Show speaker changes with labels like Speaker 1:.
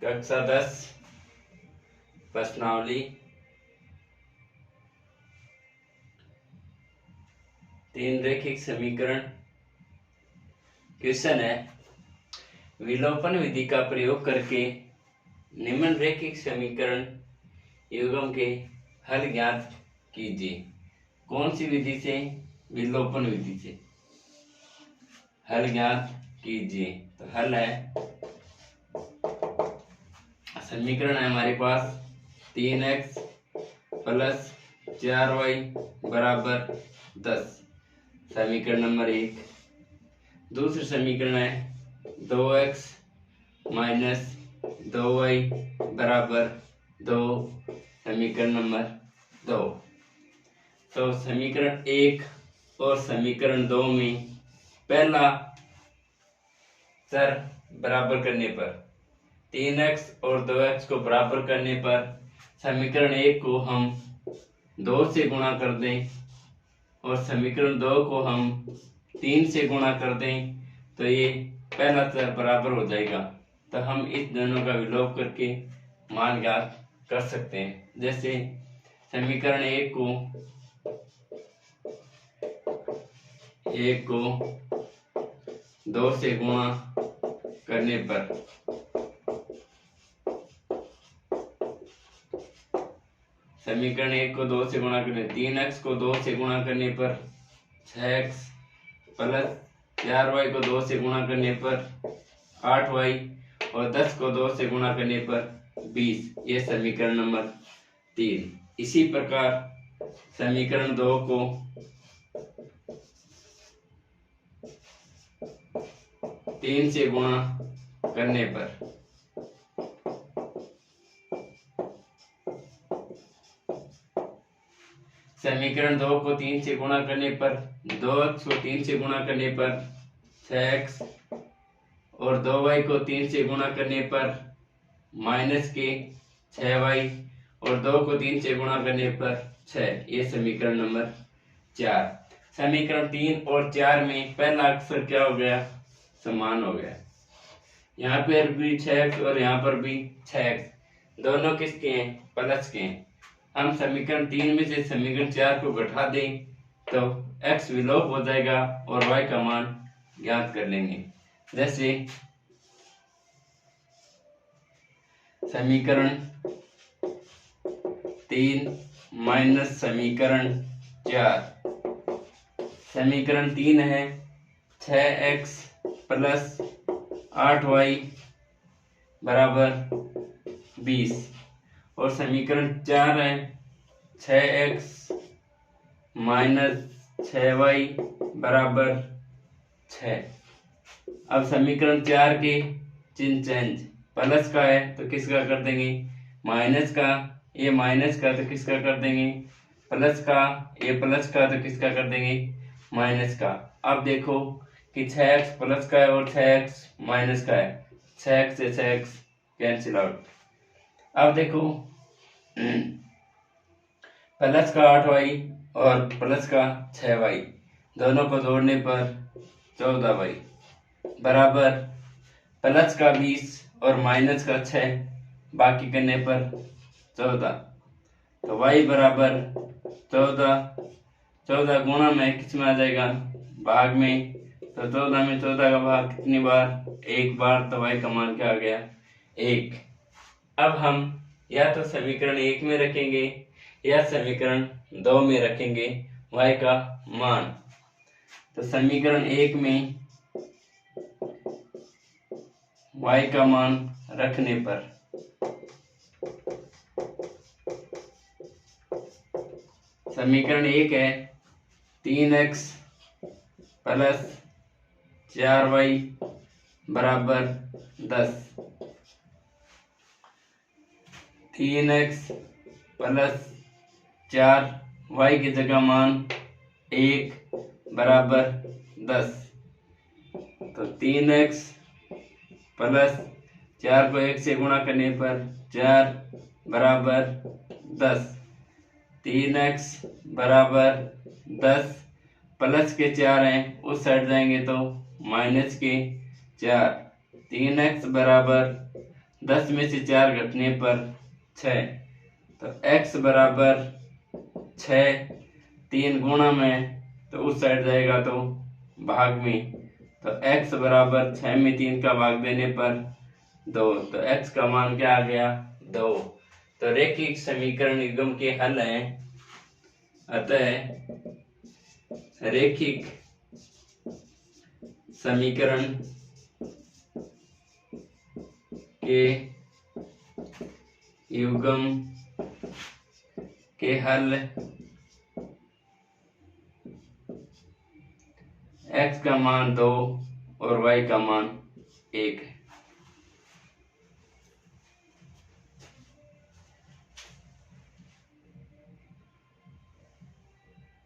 Speaker 1: कक्षा 10 प्रश्नावली 3 रैखिक समीकरण। क्वेश्चन है, विलोपन विधि का प्रयोग करके निम्न रैखिक समीकरण युग्म के हल ज्ञात कीजिए। कौन सी विधि से? विलोपन विधि से हल ज्ञात कीजिए। तो हल है, समीकरण है हमारे पास 3x प्लस 4y बराबर 10, समीकरण नंबर 1। दूसरी समीकरण है 2x माइनस 2y बराबर 2, समीकरण नंबर 2। तो समीकरण 1 और समीकरण 2 में पहला चर बराबर करने पर 3x और 2x को बराबर करने पर समीकरण 1 को हम 2 से गुणा कर दें और समीकरण 2 को हम 3 से गुणा कर दें तो ये पहला चर बराबर हो जाएगा। तो हम इस दोनों का विलोप करके मान ज्ञात कर सकते हैं। जैसे समीकरण 1 को 2 से गुणा करने पर समीकरण 1 को 2 से गुणा करने 3x को 2 से गुणा करने पर 6x प्लस 4y को 2 से गुणा करने पर 8y और 10 को 2 से गुणा करने पर 20, ये समीकरण नंबर 3। इसी प्रकार समीकरण 2 को 3 से गुणा करने पर समीकरण 2 को 3 से गुणा करने पर 2x को 3 से गुणा करने पर 6x और 2y को 3 से गुणा करने पर माइनस के 6y और 2 को 3 से गुणा करने पर 6, ये समीकरण नंबर 4। समीकरण 3 और 4 में पहला अक्षर क्या हो गया? समान हो गया। यहाँ पर भी 6x और यहाँ पर भी 6x, दोनों किसके हैं? प्लस के हैं। हम समीकरण 3 में से समीकरण 4 को घटा दें तो x विलोप हो जाएगा और y का मान ज्ञात कर लेंगे। जैसे समीकरण 3 माइनस समीकरण 4। समीकरण 3 है 6x प्लस 8y बराबर 20 और समीकरण 4 है 6x माइनस 6y बराबर 6। अब समीकरण 4 के चिन्ह चेंज, प्लस का है तो किसका कर देंगे? माइनस का। ये माइनस का तो किसका कर देंगे? प्लस का। ये प्लस का तो किसका कर देंगे? माइनस का। अब देखो कि 6x प्लस का है और 6x माइनस का है, 6x से 6x कैंसिल आउट। अब देखो प्लस का 8y और प्लस का 6y, दोनों को जोड़ने पर 14y बराबर प्लस का 20 और माइनस का 6, बाकी करने पर 14। तो y बराबर 14 गुणा में किस में आ जाएगा? भाग में। तो 14 में 14 का भाग कितनी बार? 1 बार। तो y का मान क्या आ गया? 1। अब हम या तो समीकरण 1 में रखेंगे या समीकरण 2 में रखेंगे y का मान। तो समीकरण 1 में y का मान रखने पर समीकरण 1 है 3x प्लस 4y बराबर 10, 3x प्लस 4y की जगह मान 1 बराबर 10। तो 3x प्लस 4 को 1 से गुणा करने पर 4 बराबर 10, 3x बराबर 10, प्लस के 4 हैं उस साइड जाएंगे तो माइनस के 4, 3x बराबर 10 में से 4 घटने पर 6, तो x बराबर 6, 3 गुणा में तो उस साइड जाएगा तो भाग में, तो x बराबर 6 में 3 का भाग देने पर 2, तो x का मान क्या आ गया 2। तो रैखिक समीकरण युग्म के हल हैं, अतः रैखिक समीकरण के युग्म के हल x का मान 2 और y का मान 1 है।